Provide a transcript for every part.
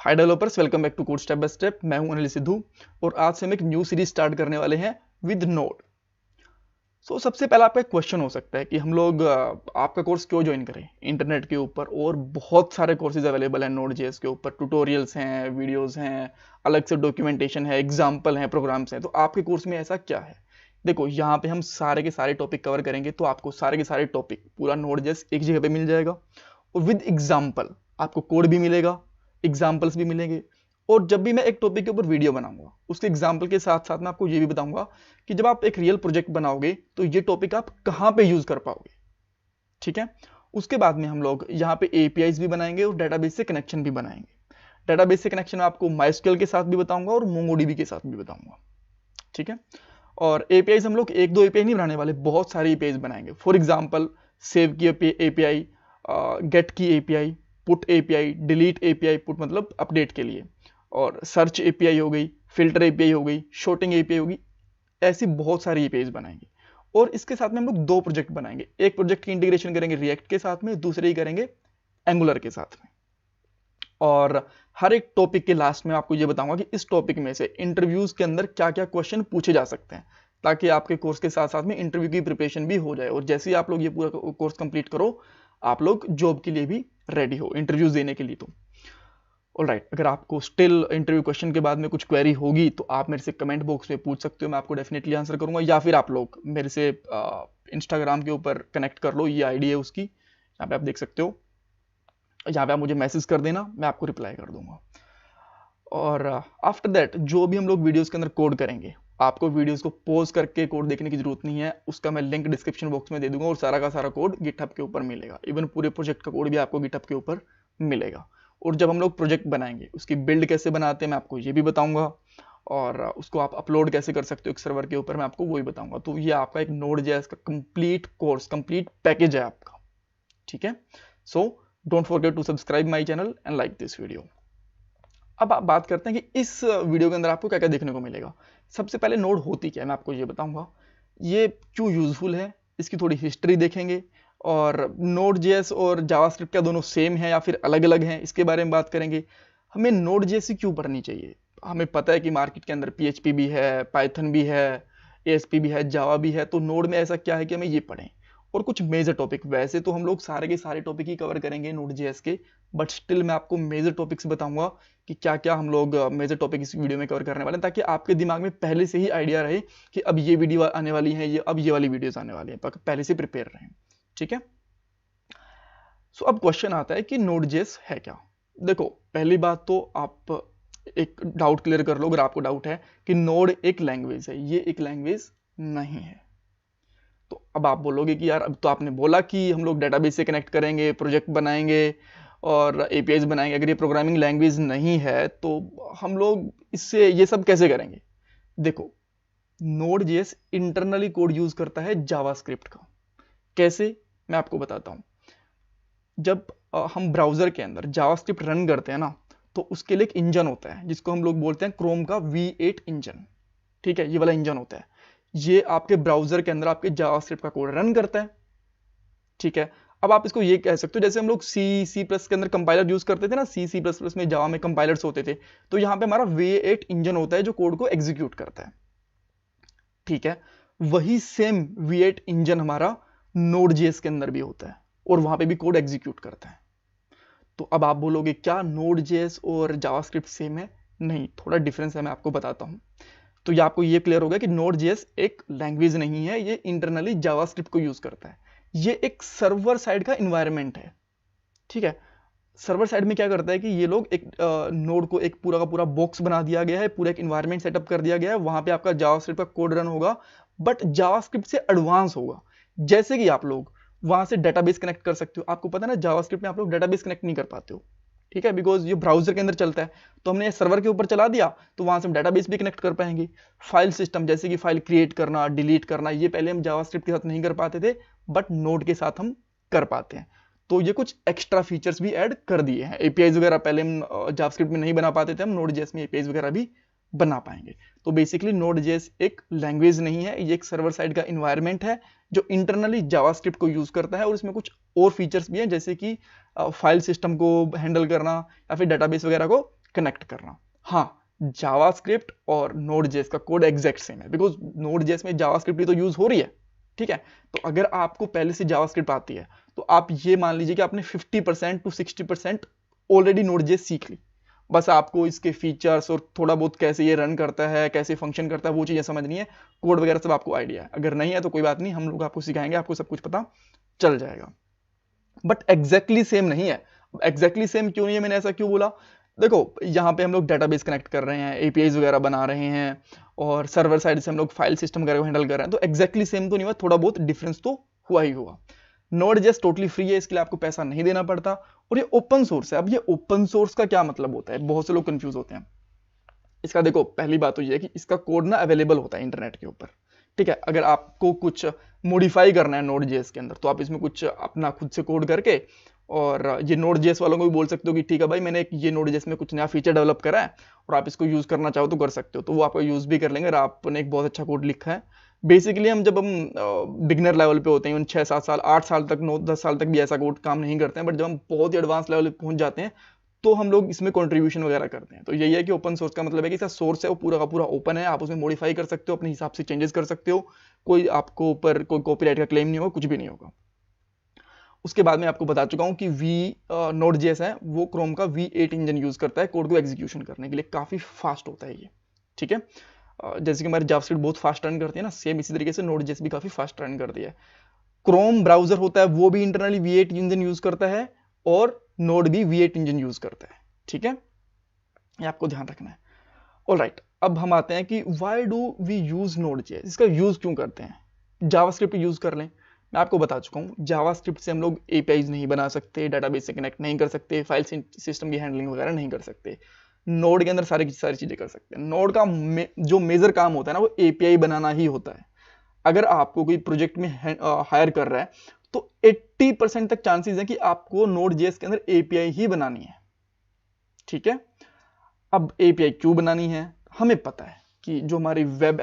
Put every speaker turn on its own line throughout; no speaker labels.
Hi developers, welcome back to code step by step. मैं हूं अनिल सिद्धू और आज से हम एक न्यू सीरीज स्टार्ट करने वाले हैं विद नोड। सबसे पहला आपका एक क्वेश्चन हो सकता है कि हम लोग आपका कोर्स क्यों ज्वाइन करें। इंटरनेट के ऊपर और बहुत सारे कोर्सेज अवेलेबल हैं नोड जेएस के ऊपर, ट्यूटोरियल्स हैं, वीडियोस हैं, अलग से डॉक्यूमेंटेशन है, एग्जाम्पल हैं, प्रोग्राम्स हैं। तो आपके कोर्स में ऐसा क्या है? देखो, यहाँ पे हम सारे के सारे टॉपिक कवर करेंगे, तो आपको सारे के सारे टॉपिक पूरा नोड जेएस एक जगह पे मिल जाएगा और विद एग्जाम्पल आपको कोड भी मिलेगा, एग्जाम्पल्स भी मिलेंगे। और जब भी मैं एक टॉपिक के ऊपर वीडियो बनाऊंगा उसके एग्जाम्पल के साथ साथ मैं आपको ये भी बताऊंगा कि जब आप एक रियल प्रोजेक्ट बनाओगे तो ये टॉपिक आप कहां पे यूज कर पाओगे। ठीक है। उसके बाद में हम लोग यहाँ पे एपीआईज भी बनाएंगे और डेटाबेस से कनेक्शन भी बनाएंगे। डेटाबेस से कनेक्शन में आपको माइस्क्यूएल के साथ भी बताऊंगा और मोंगोडीबी के साथ भी बताऊंगा। ठीक है। और एपीआईज हम लोग एक दो एपीआई नहीं बनाने वाले, बहुत सारे एपीआईज बनाएंगे। फॉर एग्जाम्पल सेव की एपीआई, गेट की API, put API, delete API, put मतलब अपडेट के लिए, और सर्च एपीआई हो गई, फिल्टर एपीआई हो गई, शॉर्टिंग एपीआई होगी। ऐसी बहुत सारी एपीआईज बनाएंगे। और इसके साथ में हम लोग दो प्रोजेक्ट बनाएंगे। एक प्रोजेक्ट की इंटीग्रेशन करेंगे रिएक्ट के साथ में, दूसरे ही करेंगे एंगुलर के साथ में। और हर एक टॉपिक के लास्ट में आपको ये बताऊंगा कि इस टॉपिक में से इंटरव्यूज के अंदर क्या क्या क्वेश्चन पूछे जा सकते हैं, ताकि आपके कोर्स के साथ साथ में इंटरव्यू की प्रिपरेशन भी हो जाए। और जैसे ही आप लोग ये पूरा कोर्स कंप्लीट करो, आप लोग जॉब के लिए भी रेडी हो, इंटरव्यूज देने के लिए। तो ऑलराइट, अगर आपको स्टिल इंटरव्यू क्वेश्चन के बाद में कुछ क्वेरी होगी तो आप मेरे से कमेंट बॉक्स में पूछ सकते हो, मैं आपको डेफिनेटली आंसर करूंगा। या फिर आप लोग मेरे से इंस्टाग्राम के ऊपर कनेक्ट कर लो, ये आईडी है उसकी, यहाँ पे आप देख सकते हो। यहाँ पे आप मुझे मैसेज कर देना, मैं आपको रिप्लाई कर दूंगा। और आफ्टर दैट जो भी हम लोग वीडियोस के अंदर कोड करेंगे, आपको वीडियोस को पॉज करके कोड देखने की जरूरत नहीं है, उसका मैं लिंक डिस्क्रिप्शन बॉक्स में दे दूंगा और सारा का सारा कोड गिटहब के ऊपर मिलेगा। इवन पूरे प्रोजेक्ट का कोड भी आपको गिटहब के ऊपर मिलेगा। और जब हम लोग प्रोजेक्ट बनाएंगे उसकी बिल्ड कैसे बनाते हैं मैं आपको ये भी बताऊंगा, और उसको आप अपलोड कैसे कर सकते हो एक सर्वर के ऊपर, मैं आपको वो ही बताऊंगा। तो ये आपका एक नोड.जेएस का कंप्लीट कोर्स, कंप्लीट पैकेज है आपका। ठीक है। So don't forget to subscribe my channel and like this video. अब आप बात करते हैं कि इस वीडियो के अंदर आपको क्या क्या देखने को मिलेगा। सबसे पहले नोड होती क्या है मैं आपको ये बताऊंगा, ये क्यों यूजफुल है, इसकी थोड़ी हिस्ट्री देखेंगे। और नोड.जेएस और जावास्क्रिप्ट क्या दोनों सेम है या फिर अलग अलग हैं, इसके बारे में बात करेंगे। हमें नोड.जेएस ही क्यों पढ़नी चाहिए? हमें पता है कि मार्केट के अंदर पीएचपी भी है, पाइथन भी है, एएसपी भी है, जावा भी है। तो नोड में ऐसा क्या है कि हमें ये पढ़ें। और कुछ मेजर टॉपिक, वैसे तो हम लोग सारे के सारे टॉपिक ही कवर करेंगे नोड.जेएस के, बट स्टिल मैं आपको मेजर टॉपिक्स बताऊंगा कि क्या क्या हम लोग मेजर टॉपिक इस वीडियो में कवर करने वाले हैं, ताकि आपके दिमाग में पहले से ही आइडिया रहे कि अब ये वीडियो आने वाली है, अब ये वाली वीडियोस आने वाली है, पहले से प्रिपेयर रहें। ठीक है। अब क्वेश्चन आता है कि नोड.जेएस है क्या। देखो, पहली बात तो आप एक डाउट क्लियर कर लो, अगर आपको डाउट है कि नोड एक लैंग्वेज है, ये एक लैंग्वेज नहीं है। तो अब आप बोलोगे कि यार अब तो आपने बोला कि हम लोग डेटाबेस से कनेक्ट करेंगे, प्रोजेक्ट बनाएंगे और एपीआईज बनाएंगे, अगर ये प्रोग्रामिंग लैंग्वेज नहीं है तो हम लोग इससे ये सब कैसे करेंगे? देखो, नोड.जेएस इंटरनली कोड यूज करता है जावास्क्रिप्ट का। कैसे, मैं आपको बताता हूं। जब हम ब्राउजर के अंदर जावास्क्रिप्ट रन करते हैं ना, तो उसके लिए एक इंजन होता है जिसको हम लोग बोलते हैं क्रोम का V8 इंजन। ठीक है, ये वाला इंजन होता है, ये आपके ब्राउजर के अंदर आपके जावास्क्रिप्ट का कोड रन करता है। ठीक है। अब आप इसको ये कह सकते हो जैसे हम लोग सी प्लस के अंदर कंपाइलर यूज करते थे ना, सी प्लस प्लस में, जावा में कंपाइलर्स होते थे, तो यहाँ पे हमारा V8 इंजन होता है जो कोड को एग्जीक्यूट करता है। ठीक है। वही सेम V8 इंजन हमारा नोड.जेएस के अंदर भी होता है और वहां पे भी कोड एग्जीक्यूट करता है। तो अब आप बोलोगे क्या नोड.जेएस और जावास्क्रिप्ट सेम है? नहीं, थोड़ा डिफरेंस है, मैं आपको बताता हूं। तो ये आपको ये क्लियर होगा कि नोड.जेएस एक लैंग्वेज नहीं है, ये इंटरनली जावास्क्रिप्ट को यूज करता है। ये एक सर्वर साइड का इन्वायरमेंट है। ठीक है। सर्वर साइड में क्या करता है कि ये लोग एक नोड को एक पूरा का पूरा बॉक्स बना दिया गया है, पूरा एक इन्वायरमेंट सेटअप कर दिया गया है, वहां पे आपका जावास्क्रिप्ट का कोड रन होगा, बट जावास्क्रिप्ट से एडवांस होगा। जैसे कि आप लोग वहां से डेटाबेस कनेक्ट कर सकते हो, आपको पता है ना जावास्क्रिप्ट में आप लोग डेटाबेस कनेक्ट नहीं कर पाते हो। ठीक है, बिकॉज ये ब्राउजर के अंदर चलता है, तो हमने सर्वर के ऊपर चला दिया तो वहां से हम डेटाबेस भी कनेक्ट कर पाएंगे। फाइल सिस्टम, जैसे कि फाइल क्रिएट करना, डिलीट करना, ये पहले हम जावास्क्रिप्ट के साथ नहीं कर पाते थे, बट नोड के साथ हम कर पाते हैं। तो ये कुछ एक्स्ट्रा फीचर्स भी ऐड कर दिए हैं। एपीआईज वगैरह पहले हम जावास्क्रिप्ट में नहीं बना पाते थे, हम नोड.जेएस में एपीआईज वगैरह भी बना पाएंगे। तो बेसिकली नोड.जेएस एक लैंग्वेज नहीं है, ये एक सर्वर साइड का इन्वायरमेंट है जो इंटरनली जावास्क्रिप्ट को यूज करता है। और इसमें कुछ और फीचर्स भी हैं, जैसे कि फाइल सिस्टम को हैंडल करना या फिर डेटाबेस वगैरह को कनेक्ट करना। हाँ, जावास्क्रिप्ट और नोड.जेएस का कोड एग्जैक्ट सेम है, बिकॉज नोड.जेएस में जावास्क्रिप्ट भी तो यूज हो रही है, ठीक है। तो अगर आपको पहले से जावास्क्रिप्ट आती है तो आप ये मान लीजिए कि आपने 50% टू 60% ऑलरेडी नोड.जेएस सीख ली। बस आपको इसके फीचर्स और थोड़ा बहुत कैसे ये रन करता है, कैसे फंक्शन करता है, वो चीजें समझनी है। कोड वगैरह सब आपको आइडिया है, अगर नहीं है तो कोई बात नहीं, हम लोग आपको सिखाएंगे, आपको सब कुछ पता चल जाएगा। बट एग्जैक्टली सेम नहीं है। एग्जैक्टली सेम क्यों नहीं है, मैंने ऐसा क्यों बोला? देखो, यहाँ पे हम लोग डेटाबेस कनेक्ट कर रहे हैं, एपीआईज वगैरह बना रहे हैं, और सर्वर साइड से हम लोग फाइल सिस्टम वगैरह को हैंडल कर रहे हैं, तो एग्जैक्टली सेम तो नहीं हुआ, थोड़ा बहुत डिफरेंस तो हुआ ही हुआ। नोड.जेएस टोटली फ्री है, इसके लिए आपको पैसा नहीं देना पड़ता, और ये ओपन सोर्स है। अब ये ओपन सोर्स का क्या मतलब होता है, बहुत से लोग कंफ्यूज होते हैं। इसका देखो, पहली बात तो ये है कि इसका कोड ना अवेलेबल होता है इंटरनेट के ऊपर, ठीक है। अगर आपको कुछ मॉडिफाई करना है नोड.जेएस के अंदर, तो आप इसमें कुछ अपना खुद से कोड करके, और ये नोड.जेएस वालों को भी बोल सकते हो कि ठीक है भाई, मैंने ये नोड.जेएस में कुछ नया फीचर डेवलप करा है और आप इसको यूज करना चाहो तो कर सकते हो, तो वो आपका यूज भी कर लेंगे, और आपने एक बहुत अच्छा कोड लिखा है। बेसिकली जब हम बिगनर लेवल पे होते हैं, 6-7 साल 8 साल तक 9-10 साल तक भी ऐसा कोड काम नहीं करते हैं, बट जब हम बहुत ही एडवांस लेवल पे पहुंच जाते हैं तो हम लोग इसमें कंट्रीब्यूशन वगैरह करते हैं। तो यही है कि ओपन सोर्स का मतलब है कि इसका सोर्स है वो पूरा का पूरा ओपन है, आप उसमें मॉडिफाई कर सकते हो, अपने हिसाब से चेंजेस कर सकते हो, कोई आपको ऊपर कोई कॉपीराइट का क्लेम नहीं होगा, कुछ भी नहीं होगा। उसके बाद में आपको बता चुका हूं कि नोड.जेएस है वो क्रोम का V8 इंजन यूज करता है कोड को एग्जीक्यूशन करने के लिए, काफी फास्ट होता है ये, ठीक है। जैसे कि हमारे जावास्क्रिप्ट बहुत फास्ट रन करती है ना, सेम इसी तरीके से नोड.जेएस भी काफी फास्ट रन करती है। क्रोम ब्राउजर होता है वो भी इंटरनली V8 इंजन यूज करता है, और नोड भी V8 इंजन यूज करता है, ठीक है, ये आपको ध्यान रखना है। ऑलराइट, अब हम आते हैं कि व्हाई डू वी यूज नोड.जेएस, इसका यूज क्यों करते हैं। जावास्क्रिप्ट यूज कर लें, मैं आपको बता चुका हूँ जावास्क्रिप्ट से हम लोग एपीआईज नहीं बना सकते, डेटाबेस से कनेक्ट नहीं कर सकते, फाइल सिस्टम की हैंडलिंग वगैरह नहीं कर सकते। नोड के अंदर सारी चीजें कर सकते हैं। नोड का जो मेजर काम होता है ना, वो एपीआई बनाना ही होता है। अगर आपको कोई प्रोजेक्ट में हायर कर रहा है तो 80% तक चांसेस है कि आपको नोड.जेएस के अंदर एपीआई ही बनानी है, ठीक है। अब एपीआई क्यों बनानी है, हमें पता है कि जो हमारी वेब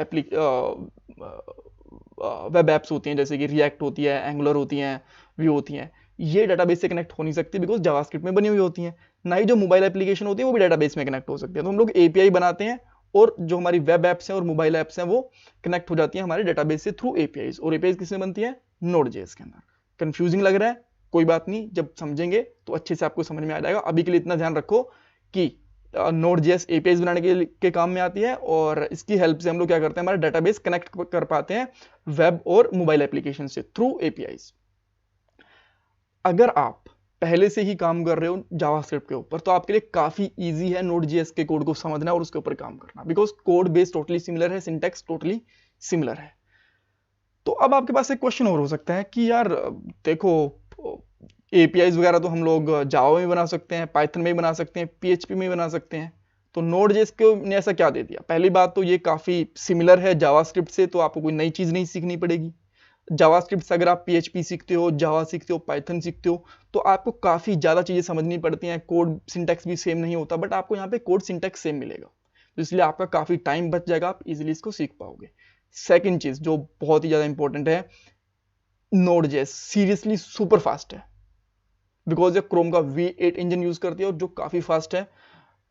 एप्स होती हैं, जैसे कि रिएक्ट होती है, एंगुलर होती हैं, व्यू होती हैं, ये डेटाबेस से कनेक्ट हो नहीं सकती, बिकॉज जावास्क्रिप्ट में बनी हुई होती हैं। ना ही जो मोबाइल एप्लीकेशन होती है वो भी डेटाबेस में कनेक्ट हो सकती है। तो हम लोग एपीआई बनाते हैं, और जो हमारी वेब एप्स हैं और मोबाइल एप्स हैं वो कनेक्ट हो जाती हैं हमारे डेटाबेस से थ्रू एपीआईज, और एपीआईज किसमें बनती है, नोड.जेएस के अंदर। कंफ्यूजिंग लग रहा है, कोई बात नहीं, जब समझेंगे तो अच्छे से आपको समझ में आ जाएगा। अभी के लिए इतना ध्यान रखो कि नोड.जेएस एपीआईज बनाने के काम में आती है, और इसकी हेल्प से हम लोग क्या करते हैं, हमारा डेटाबेस कनेक्ट कर पाते हैं वेब और मोबाइल एप्लीकेशन से थ्रू एपीआईज। अगर आप पहले से ही काम कर रहे हो जावास्क्रिप्ट के ऊपर, तो आपके लिए काफी इजी है नोड.जेएस के कोड को समझना और उसके ऊपर काम करना, because code base totally similar है, सिंटैक्स टोटली सिमिलर है। तो अब आपके पास एक क्वेश्चन और हो सकता है कि यार देखो, एपीआईज वगैरह तो हम लोग जावा में बना सकते हैं, पाइथन में भी बना सकते हैं, पीएचपी में भी बना सकते हैं, तो नोड.जेएस को ने ऐसा क्या दे दिया। पहली बात तो ये काफी सिमिलर है जावास्क्रिप्ट से, तो आपको कोई नई चीज नहीं सीखनी पड़ेगी। जावास्क्रिप्ट से अगर आप पीएचपी सीखते हो, जावा सीखते हो, पाइथन सीखते हो, तो आपको काफी ज्यादा चीजें समझनी पड़ती हैं, कोड सिंटैक्स भी सेम नहीं होता, बट आपको यहाँ पे कोड सिंटैक्स सेम मिलेगा, तो इसलिए आपका काफी टाइम बच जाएगा, आप इजिली इसको सीख पाओगे। सेकेंड चीज जो बहुत ही ज्यादा इंपॉर्टेंट है, नोड.जेएस सीरियसली सुपर फास्ट है, बिकॉज ये क्रोम का V8 इंजन यूज करती है और जो काफी फास्ट है,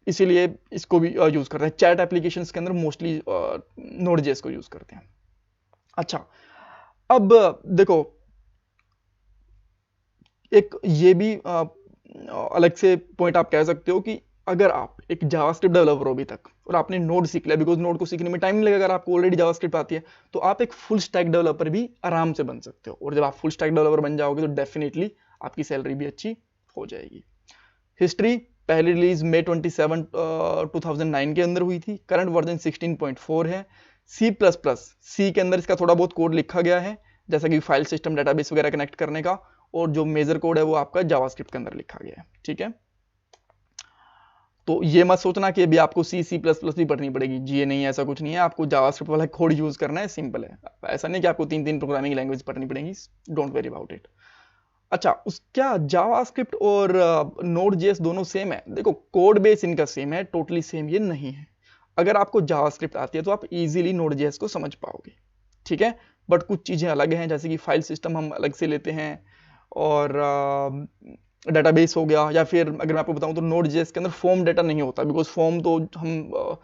इसीलिए इसको भी यूज करते हैं। चैट एप्लीकेशंस के अंदर मोस्टली नोड.जेएस को यूज करते हैं। अच्छा, अब देखो, एक ये भी अलग से पॉइंट आप कह सकते हो कि अगर आप एक जावास्क्रिप्ट डेवलपर हो अभी तक और आपने नोड सीख लिया, बिकॉज नोड को सीखने में टाइम नहीं लगेगा, अगर आपको ऑलरेडी जावास्क्रिप्ट आती है, तो आप एक फुल स्टैक डेवलपर भी आराम से बन सकते हो। और जब आप फुल स्टैक डेवलपर बन जाओगे तो डेफिनेटली आपकी सैलरी भी अच्छी हो जाएगी। हिस्ट्री, पहली रिलीज May 27, 2009 के अंदर हुई थी। करंट वर्जन 16.4 है। C++ के अंदर इसका थोड़ा बहुत कोड लिखा गया है, जैसा कि फाइल सिस्टम डेटाबेस वगैरह कनेक्ट करने का, और जो मेजर कोड है वो आपका जावास्क्रिप्ट के अंदर लिखा गया है, ठीक है। तो ये मत सोचना कि अभी आपको C++ भी पढ़नी पड़ेगी, जी नहीं, ऐसा कुछ नहीं है। आपको जावास्क्रिप्ट वाला कोड यूज करना है, सिंपल है। ऐसा नहीं कि आपको 3 प्रोग्रामिंग लैंग्वेज पढ़नी पड़ेगी, डोंट वेरी अबाउट इट। अच्छा, क्या जावास्क्रिप्ट और नोड.जेएस दोनों सेम है? देखो, कोड बेस इनका सेम है, टोटली सेम ये नहीं है। अगर आपको जावास्क्रिप्ट आती है तो आप इजीली नोड.जेएस को समझ पाओगे, ठीक है। बट कुछ चीजें अलग हैं, जैसे कि फाइल सिस्टम हम अलग से लेते हैं, और डेटाबेस हो गया, या फिर अगर मैं आपको बताऊं तो नोड जेएस के अंदर फॉर्म डाटा नहीं होता, बिकॉज फॉर्म तो हम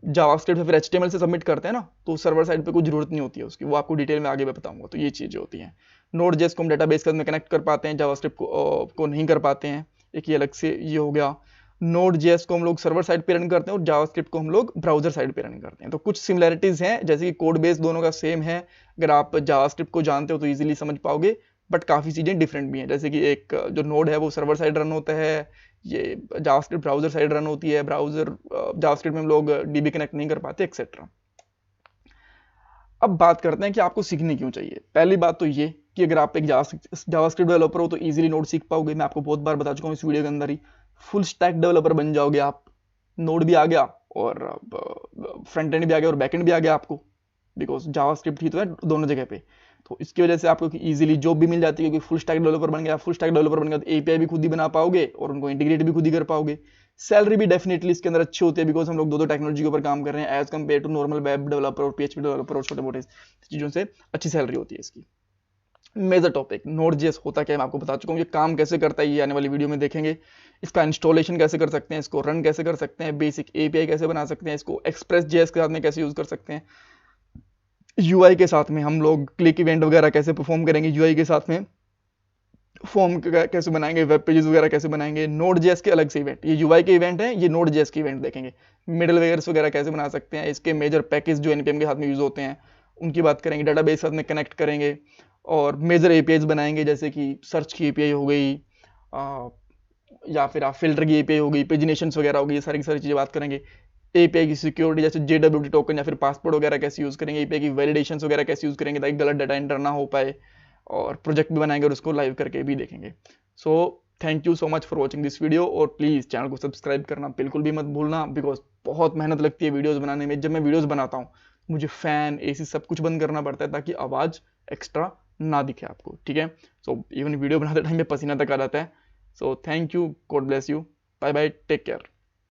जावास्क्रिप्ट या फिर एचटीएमएल से सबमिट करते हैं ना, तो सर्वर साइड पे कोई जरूरत नहीं होती है उसकी, वो आपको डिटेल में आगे मैं बताऊंगा। तो ये चीजें होती हैं। नोड जेएस को हम डेटाबेस के अंदर कनेक्ट कर पाते हैं, जावास्क्रिप्ट को नहीं कर पाते हैं, एक ये अलग से ये हो गया। नोड जेएस को हम लोग सर्वर साइड पे रन करते हैं और जावास्क्रिप्ट को हम लोग ब्राउजर साइड पे रन करते हैं। तो कुछ सिमिलैरिटीज हैं, जैसे कि कोड बेस दोनों का सेम है, अगर आप जावास्क्रिप्ट को जानते हो तो इजीली समझ पाओगे, बट काफ़ी चीज़ें डिफरेंट भी हैं। जैसे कि एक जो नोड है वो सर्वर साइड रन होता है, ये जावास्क्रिप्ट ब्राउजर साइड रन होती है, ब्राउजर जावास्क्रिप्ट में हम लोग डीबी कनेक्ट नहीं कर पाते, एक्सेट्रा। अब बात करते हैं कि आपको सीखनी क्यों चाहिए। पहली बात तो ये कि अगर आप एक जावास्क्रिप्ट डेवलपर हो तो इजीली नोड सीख पाओगे। मैं आपको बहुत बार बता चुका हूँ इस वीडियो के अंदर ही, फुल स्टैक डेवलपर बन जाओगे आप। नोड भी आ गया और फ्रंट एंड भी आ गया और बैक एंड भी आ गया आपको, बिकॉज जावास्क्रिप्ट ही तो है दोनों जगह पे। तो इसकी वजह से आपको इजीली जॉब भी मिल जाती है, क्योंकि फुल स्टैक डेवलपर बन गया। फुल स्टैक डेवलपर बन गया तो एपीआई भी खुद ही बना पाओगे और उनको इंटीग्रेट भी खुद ही कर पाओगे। सैलरी भी डेफिनेटली इसके अंदर अच्छी होती है, बिकॉज हम लोग दो टेक्नोलॉजी के ऊपर काम कर रहे हैं, as compared to normal web developer और पीएचपी डेवलपर और छोटे मोटे चीज़ों से अच्छी सैलरी होती है इसकी। मेजर टॉपिक नोड जेएस होता क्या है मैं आपको बता चुका हूँ, ये काम कैसे करता है ये आने वाली वीडियो में देखेंगे। इसका इंस्टॉलेशन कैसे कर सकते हैं, इसको रन कैसे कर सकते हैं, बेसिक एपीआई कैसे बना सकते हैं, इसको एक्सप्रेस जेएस के साथ में कैसे यूज कर सकते हैं, यूआई के साथ में हम लोग क्लिक इवेंट वगैरह कैसे परफॉर्म करेंगे, यूआई के साथ में फॉर्म कैसे बनाएंगे, वेब पेजेस वगैरह कैसे बनाएंगे। नोड जेएस के अलग से इवेंट, ये यूआई के इवेंट है, ये नोड जेएस के इवेंट देखेंगे। मिडल वेयर्स वगैरह कैसे बना सकते हैं, इसके मेजर पैकेज जो एनपीएम के साथ में यूज होते हैं उनकी बात करेंगे, डेटाबेस साथ में कनेक्ट करेंगे और मेजर एपीआईज बनाएंगे, जैसे कि सर्च की एपीआई हो गई, या फिर आप फिल्टर की एपीआई हो गई, पेजिनेशन वगैरह हो गई, ये सारी की सारी चीज़ें बात करेंगे। एपीआई की सिक्योरिटी जैसे जेडब्ल्यूटी टोकन या फिर पासपोर्ट वगैरह कैसे यूज़ करेंगे, एपीआई की वैलिडेशन वगैरह कैसे यूज़ करेंगे ताकि गलत डाटा एंटर ना हो पाए, और प्रोजेक्ट भी बनाएंगे और उसको लाइव करके भी देखेंगे। सो thank you so much for watching this video, और प्लीज़ चैनल को सब्सक्राइब करना बिल्कुल भी मत भूलना, बिकॉज बहुत मेहनत लगती है वीडियोज़ बनाने में। जब मैं वीडियोज़ बनाता हूँ मुझे फ़ैन एसी सब कुछ बंद करना पड़ता है ताकि आवाज़ एक्स्ट्रा ना दिखे आपको, ठीक है। सो इवन वीडियो बनाते टाइम में पसीना तक आ जाता है। So thank you, God bless you, bye bye, take care.